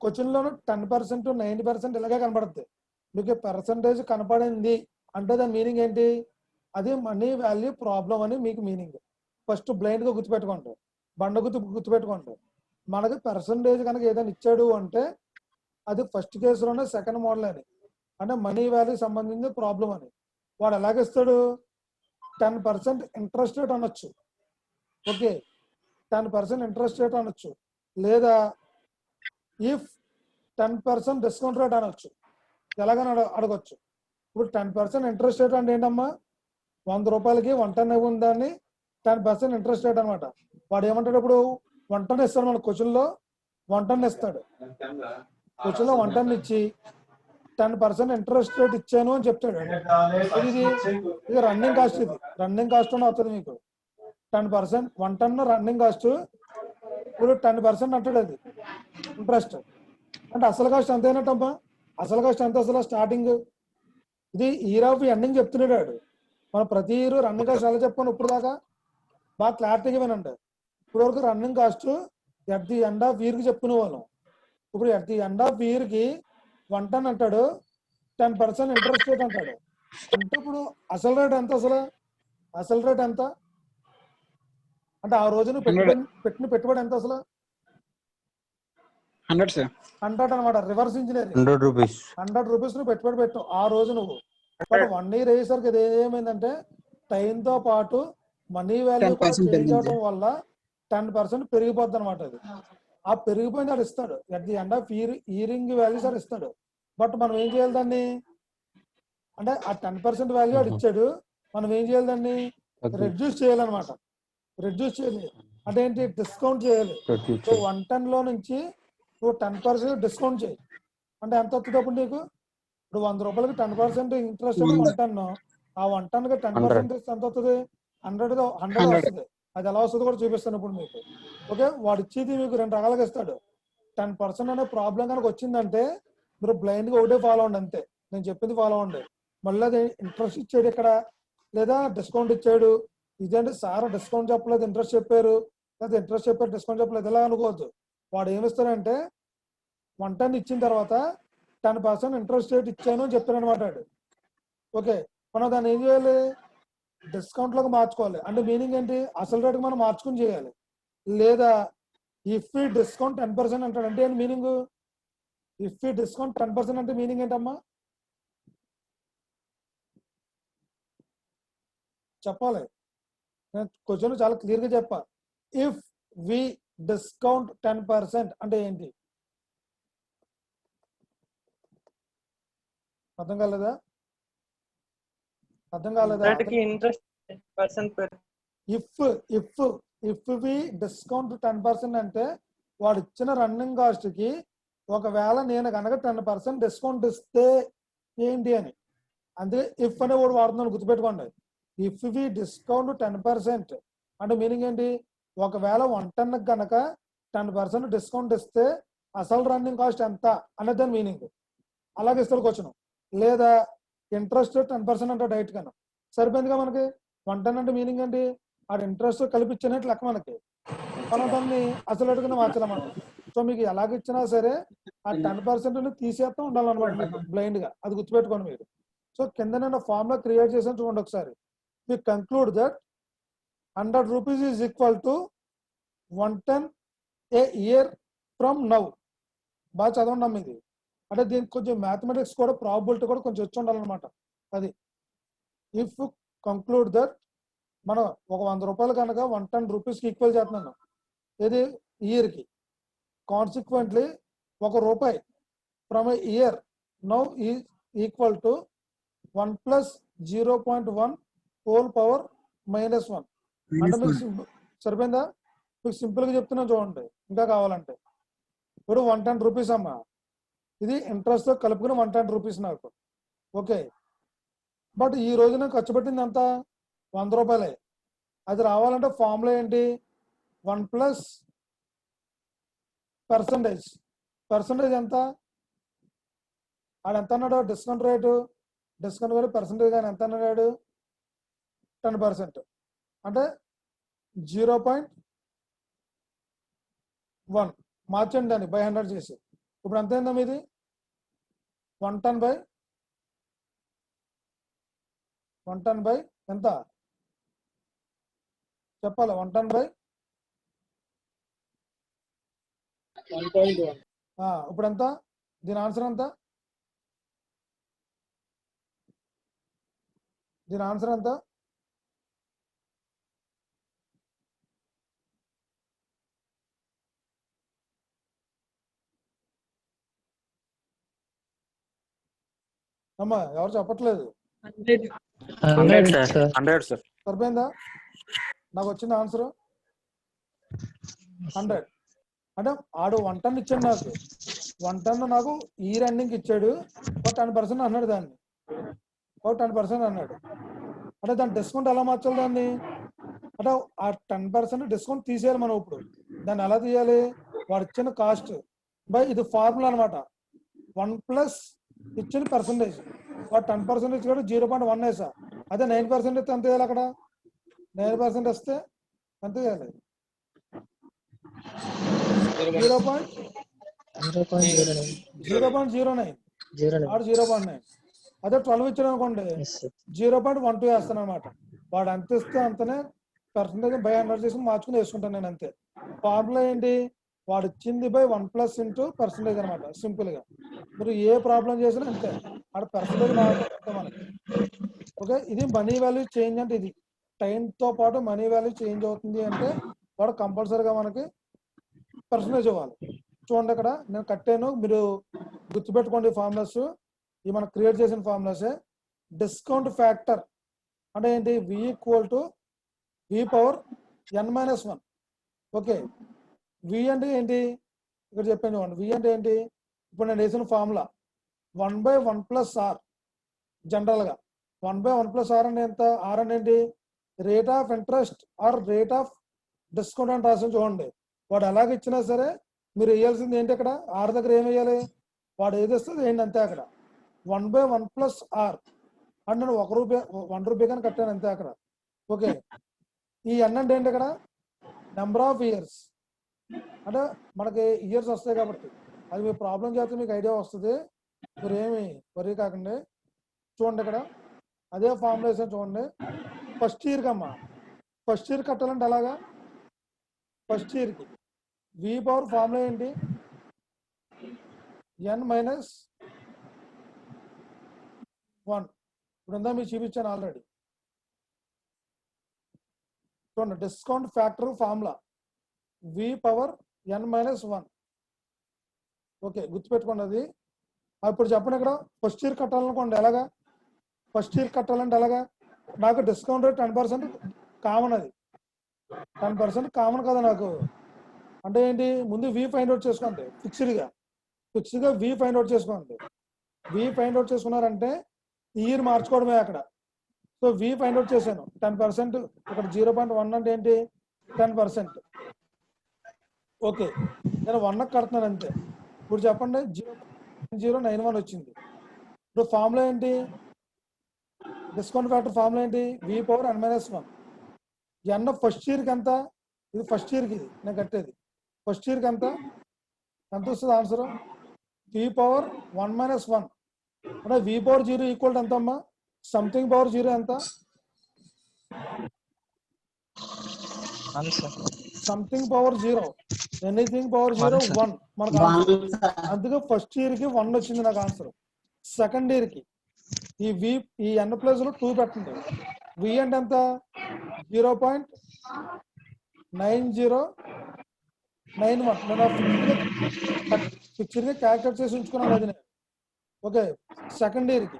క్వశ్చన్లోనూ 10% 90% ఇలాగే కనపడుతుంది. మీకు పర్సంటేజ్ కనపడింది అంటే దాని మీనింగ్ ఏంటి? అది మనీ వాల్యూ ప్రాబ్లం అని మీకు మీనింగ్. ఫస్ట్ బ్లైండ్ గా గుర్తుపెట్టుకోండి, బండ గుర్తుపెట్టుకోండి. మనకి పర్సంటేజ్ కనుక ఏదైనా ఇచ్చాడు అంటే అది ఫస్ట్ కేసులోనే సెకండ్ మోడల్ అని, అంటే మనీ వాల్యూ సంబంధించిన ప్రాబ్లం అని. వాడు ఎలాగిస్తాడు? 10% ఇంట్రెస్ట్ రేట్ అనొచ్చు. ఓకే, 10% ఇంట్రెస్ట్ రేట్ అనొచ్చు, లేదా ఇఫ్ 10% డిస్కౌంట్ రేట్ అనొచ్చు. ఎలాగని అడగొచ్చు. ఇప్పుడు 10% ఇంట్రెస్ట్ రేట్ అంటే ఏంటమ్మా? 100 రూపాయలకి 110 ఉందాన్ని 10% ఇంట్రెస్ట్ రేట్ అనమాట. వాడు ఏమంటాడు? ఇప్పుడు 110 ఇస్తాడు మన క్వశ్చన్లో, 110 ఇస్తాడు. క్వశ్చన్లో 110 ఇచ్చి 10% ఇంట్రెస్ట్ రేట్ ఇచ్చాను అని చెప్తాడు. ఇది రన్నింగ్ కాస్ట్. ఇది రన్నింగ్ కాస్ట్ అని అవుతుంది మీకు. 10% 110 రన్నింగ్ కాస్ట్, ఇప్పుడు 10% అంటాడు అది ఇంట్రెస్ట్. అంటే అసలు కాస్ట్ ఎంత అయినట్టమ్మా? అసలు కాస్ట్ ఎంత అసలు స్టార్టింగ్? ఇది ఇయర్ ఆఫ్ ఎండింగ్ చెప్తున్నాడు. మనం ప్రతి ఇయర్ రన్నింగ్ కాస్ట్ ఎలా చెప్పాను ఇప్పుడు దాకా? బాగా క్లారిటీగా వినండి. ఇప్పుడు వరకు running cost at the end of year కి చెప్పుకునే వాళ్ళం. ఇప్పుడు at the end of year కి 110 అంటాడు, 10% ఇంట్రెస్ట్ రేట్ అంటాడు. అంటే ఇప్పుడు అసలు రేట్ ఎంత? అసలు రేట్ ఎంత అంటే ఆ రోజున పెట్టిన పెట్టుబడి ఎంత అసలు? 100, sir. 100 అనమాట. Reverse engineering. 100 rupees. 100 రూపీస్ నువ్వు పెట్టుబడి పెట్టు ఆ రోజు నువ్వు. బట్ 1 year అయ్యేసరికి అది ఏమైందంటే టైంతో పాటు మనీ వాల్యూ కూడా 10% చేంజ్ అవడం వల్ల 10% పెరిగిపోద్ది అనమాట. అది ఆ పెరిగిపోయింది అది ఇస్తాడు. At the end of earning values అది ఇస్తాడు. బట్ మనం ఏం చేయాలి దాన్ని? అంటే ఆ 10% వాల్యూ అది ఇచ్చాడు, మనం ఏం చేయాలి దాన్ని? రెడ్యూస్ చేయాలన్నమాట. రెడ్యూస్ చేయాలి అంటే ఏంటి? డిస్కౌంట్ చేయాలి. సో 110 లో నుంచి నువ్వు 10% డిస్కౌంట్ చేయి. అంటే ఎంత వస్తుంది అప్పుడు నీకు? ఇప్పుడు 100 రూపాయలకి 10% ఇంట్రెస్ట్ అంటే 110. ఆ 110కి 10% ఎంత వస్తుంది? 100 వస్తుంది. అది ఎలా వస్తుందో కూడా చూపిస్తాను ఇప్పుడు మీకు. ఓకే, వాడు ఇచ్చేది మీకు 2 రకాలుగా ఇస్తాడు. 10% అనే ప్రాబ్లం కనుక వచ్చిందంటే మీరు బ్లైండ్ గా ఒకటే ఫాలో అవ్వండి అంతే. నేను చెప్పింది ఫాలో అవ్వండి. మళ్ళీ అది ఇంట్రెస్ట్ ఇచ్చాడు ఇక్కడ, లేదా డిస్కౌంట్ ఇచ్చాడు. ఇదేంటి సార్ డిస్కౌంట్ చెప్పలేదు ఇంట్రెస్ట్ చెప్పారు, లేదా ఇంట్రెస్ట్ చెప్పారు డిస్కౌంట్ చెప్పలేదు, ఇలా అనుకోవద్దు. వాడు ఏమిస్తాడంటే 110 ఇచ్చిన తర్వాత 10% ఇంట్రెస్ట్ రేట్ ఇచ్చాను అని చెప్పాను అనమాట. ఓకే, మనం దాన్ని ఏం చేయాలి? డిస్కౌంట్ లోకి మార్చుకోవాలి. అంటే మీనింగ్ ఏంటి? అసలు రేటుకి మనం మార్చుకుని చేయాలి. లేదా ఇఫ్ ఈ డిస్కౌంట్ 10% అంటాడు. అంటే ఏంటి మీనింగ్? ఇఫ్ ఈ డిస్కౌంట్ 10% అంటే మీనింగ్ ఏంటమ్మా చెప్పాలి. నేను క్వశ్చన్ చాలా క్లియర్ గా చెప్పా. ఇఫ్ వి డిస్కౌంట్ 10% అంటే ఏంటి? అర్థం కాలేదా? ఇఫ్ వి డిస్కౌంట్ 10% అంటే వాడు ఇచ్చిన రన్నింగ్ కాస్ట్ కి ఒకవేళ నేను కనుక 10% డిస్కౌంట్ ఇస్తే ఏంటి అని. అందుకే ఇఫ్ అనే వాడు వాడుతున్నాను, గుర్తుపెట్టుకోండి. ఇఫ్ వి డిస్కౌంట్ 10% అంటే మీనింగ్ ఏంటి? ఒకవేళ 110 కనుక 10% డిస్కౌంట్ ఇస్తే అసలు రన్నింగ్ కాస్ట్ ఎంత అనేది దాని మీనింగ్. అలాగే ఇస్తారు క్వశ్చన్. లేదా ఇంట్రెస్ట్ 10% అంటే డైరెక్ట్ కన్నా సరిపోయిందిగా మనకి. 110 అంటే మీనింగ్ ఏంటి? ఆ ఇంట్రెస్ట్ కలిపిచ్చినట్టు లెక్క మనకి. మనం దాన్ని అసలు రేటుగా మార్చాలన్నమాట. సో మీకు ఎలాగిచ్చినా సరే ఆ 10% తీసేస్తూ ఉండాలన్నమాట మీకు బ్లైండ్ గా. అది గుర్తుపెట్టుకోండి మీరు. సో కింద నేను ఫార్ములా క్రియేట్ చేసాను చూడండి ఒకసారి. we conclude that 100 rupees is equal to 110 A year from now. బాగా చదవండి ఇది. అంటే దీనికి కొంచెం మ్యాథమెటిక్స్ కూడా ప్రాబిలిటీ కూడా కొంచెం వచ్చి ఉండాలన్నమాట. అది ఇఫ్ కంక్లూడ్ దట్ మనం ఒక 100 రూపాయలు కనుక 110 రూపీస్కి ఈక్వల్ చేస్తున్నాను ఇది ఇయర్కి. కాన్సిక్వెంట్లీ 1 రూపాయి from A year now is equal to 1 plus 0.1 whole power -1. అంటే మీకు సరిపోయిందా? మీకు సింపుల్గా చెప్తున్నాను చూడండి, ఇంకా కావాలంటే. ఇప్పుడు 110 రూపీస్ అమ్మా, ఇది ఇంట్రెస్ట్తో కలుపుకుని 110 రూపీస్ నాకు. ఓకే, బట్ ఈ రోజు నాకు ఖర్చు పెట్టింది ఎంత? 100 రూపాయలే. అది రావాలంటే ఫార్ములా ఏంటి? 1 ప్లస్ పర్సంటేజ్. పర్సంటేజ్ ఎంత? ఆడు ఎంత అన్నాడు? Discount rate, discount rate percentage కానీ ఎంత అన్నాడు? 10%. అంటే 0.1 మార్చండి దాన్ని బై 100 చేసి. ఇప్పుడు ఎంత అయిందా మీది? 110 బై ఎంత చెప్పాలి? 110 బై 1.1. ఇప్పుడు ఎంత? దీని ఆన్సర్ ఎంత? దీని ఆన్సర్ ఎంత? అమ్మా ఎవరు చెప్పట్లేదు. 100 సార్. 100 సార్. సరిపోయిందా? నాకు వచ్చింది ఆన్సర్ 100. అంటే ఆడు 110 ఇచ్చాడు నాకు. 110 నాకు ఈ రన్నింగ్ ఇచ్చాడు. ఒక 10% అన్నాడు దాన్ని. ఒక 10% అన్నాడు. అంటే దాని డిస్కౌంట్ ఎలా మార్చాలి దాన్ని? అంటే ఆ 10% డిస్కౌంట్ తీసేయాలి మనం. ఇప్పుడు దాన్ని ఎలా తీయాలి? వాడు ఇచ్చిన కాస్ట్ బై ఇది ఫార్ములా అనమాట. 1 ప్లస్ ఇచ్చిన పర్సంటేజ్. వాడు 10% ఇచ్చాడు, 0.1 వేసా. అదే 9% ఇస్తే ఎంత వేయాలి? అక్కడ 9% వస్తే ఎంత వేయాలి? 0.09. ఆడు 0.9. అదే 12 ఇచ్చాడు అనుకోండి, 0.12 వేస్తాను అనమాట. వాడు ఎంత ఇస్తే అంతనే పర్సంటేజ్ బై 100 చేసి మార్చుకుని వేసుకుంటాను నేను, అంతే. ఫార్ములా ఏంటి? వాడు ఇచ్చింది బై 1 ప్లస్ ఇంటూ పర్సంటేజ్ అనమాట. సింపుల్ గా మీరు ఏ ప్రాబ్లం చేసినా అంతే. ఆడ పర్సంటేజ్ మారుతుంది మనకి. ఓకే, ఇది మనీ వాల్యూ చేంజ్. అంటే ఇది టైంతో పాటు మనీ వాల్యూ చేంజ్ అవుతుంది అంటే వాడు కంపల్సరీగా మనకి పర్సంటేజ్ ఇవ్వాలి. చూడండి ఇక్కడ నేను కట్టాను, మీరు గుర్తుపెట్టుకోండి. ఫార్ములాస్ ఇవి మనం క్రియేట్ చేసిన ఫార్ములాసే. డిస్కౌంట్ ఫ్యాక్టర్ అంటే ఏంటి? V equal to V power n-1. Okay, V అంటే ఏంటి? ఇక్కడ చెప్పాను చూడండి. వి అంటే ఏంటి? ఇప్పుడు నేను వేసిన ఫార్ములా 1/1 ప్లస్ ఆర్. జనరల్గా 1/1 ప్లస్ ఆర్ అంటే ఎంత? ఆర్ అంటే ఏంటి? Rate of interest or rate of discount అని రాసిన చూడండి. వాడు ఎలాగ ఇచ్చినా సరే మీరు వేయాల్సింది ఏంటి? అక్కడ ఆర్ దగ్గర ఏం వేయాలి? వాడు ఏది వస్తుంది ఏంటి అంతే. అక్కడ 1/1 ప్లస్ ఆర్ అంటే నేను 1 రూపాయి కానీ కట్టాను అంతే అక్కడ. ఓకే, ఈ ఎన్ అంటే ఏంటి? అక్కడ నెంబర్ ఆఫ్ ఇయర్స్. అంటే మనకి ఇయర్స్ వస్తాయి కాబట్టి అది మీ ప్రాబ్లం చేస్తే మీకు ఐడియా వస్తుంది. మీరు ఏమి వరీ కాకండి. చూడండి ఇక్కడ అదే ఫార్ములేషన్ చూడండి. ఫస్ట్ ఇయర్కి అమ్మా, ఫస్ట్ ఇయర్ కట్టాలంటే అలాగా. ఫస్ట్ ఇయర్కి వి పవర్ ఫార్ములా ఏంటి? n-1. ఇప్పుడు ఉందా మీకు చూపించాను ఆల్రెడీ. చూడండి, డిస్కౌంట్ ఫ్యాక్టర్ ఫార్ములా వి పవర్ n-1. ఓకే, గుర్తుపెట్టుకోండి అది. ఇప్పుడు చెప్పండి, ఇక్కడ ఫస్ట్ ఇయర్ కట్టాలనుకోండి ఎలాగా? ఫస్ట్ ఇయర్ కట్టాలంటే ఎలాగా? నాకు డిస్కౌంట్ రేట్ 10% కామన్. అది 10% కామన్ కదా నాకు. అంటే ఏంటి? ముందు వి ఫైండ్ అవుట్ చేసుకోండి. ఫిక్స్డ్గా వి ఫైండ్ అవుట్ చేసుకోండి. వి ఫైండ్ అవుట్ చేసుకున్నారంటే ఇయర్ మార్చుకోవడమే అక్కడ. సో వి ఫైండ్ అవుట్ చేశాను 10%. ఇక్కడ 0.1 అంటే ఏంటి? 10%. ఓకే, నేను 1 కడుతున్నాను అంతే. ఇప్పుడు చెప్పండి 0.091 వచ్చింది. ఇప్పుడు ఫార్ములా ఏంటి? డిస్కౌంట్ ఫ్యాక్టర్ ఫార్ములా ఏంటి? వి పవర్ n-1. ఎన్ ఫస్ట్ ఇయర్కి ఎంత? ఇది ఫస్ట్ ఇయర్కి, ఇది నేను కట్టేది ఫస్ట్ ఇయర్కి ఎంత వస్తుంది ఆన్సర్? వి పవర్ 1-1 అంటే వి పవర్ 0 ఈక్వల్ టు ఎంత అమ్మా? సంథింగ్ పవర్ 0 ఎంత? సంథింగ్ పవర్ 0 ఎనీథింగ్ పవర్ 0 1 మనకు ఆన్సర్. అందుకే ఫస్ట్ ఇయర్ కి 1 వచ్చింది నాకు ఆన్సర్. సెకండ్ ఇయర్ కి ఈ వి ఈ n ప్లస్ లో 2 పెట్టండి. వి అంటే ఎంత 0.9091. నేను ఫిక్స్డ్ గా క్యాల్కులేట్ చేసి ఉంచుకున్నాను అది నేను. ఓకే, సెకండ్ ఇయర్ కి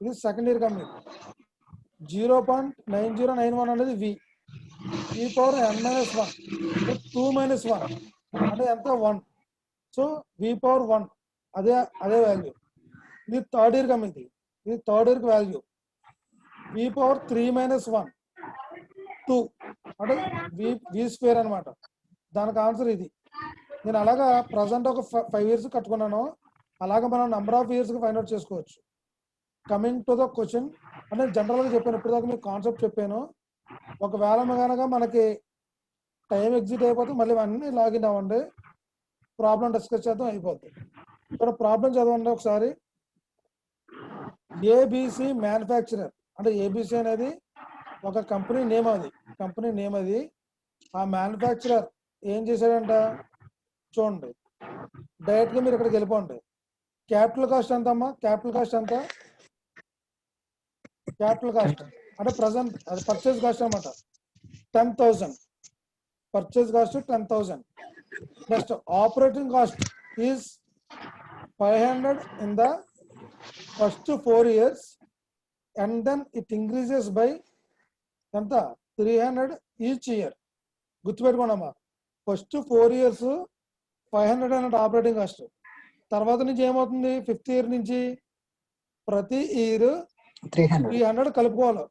ఇది సెకండ్ ఇయర్ కంప్లీట్. 0.9091 అనేది వి పవర్ n-1 2 - 1 అంటే ఎంత 1. సో వి పవర్ 1 అదే వాల్యూ. ఇది థర్డ్ ఇయర్ కమ్మింది. ఇది థర్డ్ ఇయర్ కి వాల్యూ వి పవర్ 3 - 1 2 అంటే వి స్క్వేర్ అనమాట. దానికి ఆన్సర్ ఇది. నేను అలాగా ప్రజెంట్ ఒక 5 years కట్టుకున్నాను. అలాగా మనం number of years find out చేసుకోవచ్చు. కమింగ్ టు ద క్వశ్చన్ అంటే జనరల్గా చెప్పాను, ఇప్పుడు దాకా మీకు కాన్సెప్ట్ చెప్పాను. ఒకవేళ కనుక మనకి టైం ఎగ్జిట్ అయిపోతే మళ్ళీ అన్నీ లాగిన్ అవ్వండి, ప్రాబ్లం డిస్కస్ చేద్దాం, అయిపోద్ది. ఇక్కడ ప్రాబ్లం చదవండి ఒకసారి. ఏబిసి మ్యానుఫ్యాక్చరర్ అంటే ఏబిసి అనేది ఒక కంపెనీ నేమ్ అది. ఆ మ్యానుఫ్యాక్చరర్ ఏం చేశాడంట చూడండి. డైరెక్ట్ గా మీరు ఇక్కడికి వెళ్ళిపోండి. క్యాపిటల్ కాస్ట్ ఎంత అమ్మా? క్యాపిటల్ కాస్ట్ అంటే ప్రజెంట్ అది పర్చేజ్ కాస్ట్ అనమాట. 10,000 purchase cost 10,000. Next operating cost is 500 in the first 4 years and then it increases by ఎంత 300 each year. గుర్తుపెట్టుకోండమ్మా, ఫస్ట్ 4 years 500 అన్నట్టు ఆపరేటింగ్ కాస్ట్. తర్వాత నుంచి ఏమవుతుంది? 5th year నుంచి ప్రతి ఇయర్ 300 కలుపుకోవాలి.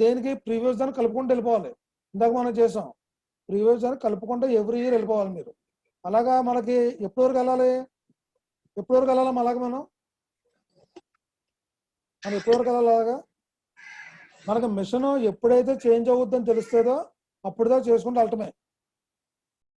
దేనికి? ప్రీవియస్ దాన్ని కలుపుకుంటూ వెళ్ళిపోవాలి. ఇందాక మనం చేసాం, ప్రీవియస్ దాన్ని కలుపుకుంటూ ఎవ్రీ ఇయర్ వెళ్ళిపోవాలి మీరు. అలాగా మనకి ఎప్పటి వరకు వెళ్ళాలి? అలాగా మనం ఎప్పటి వరకు వెళ్ళాలి? అలాగా మనకి మిషన్ ఎప్పుడైతే చేంజ్ అవుద్దని తెలుస్తుందో అప్పుడుదా చేసుకుంటూ వెళ్ళటమే.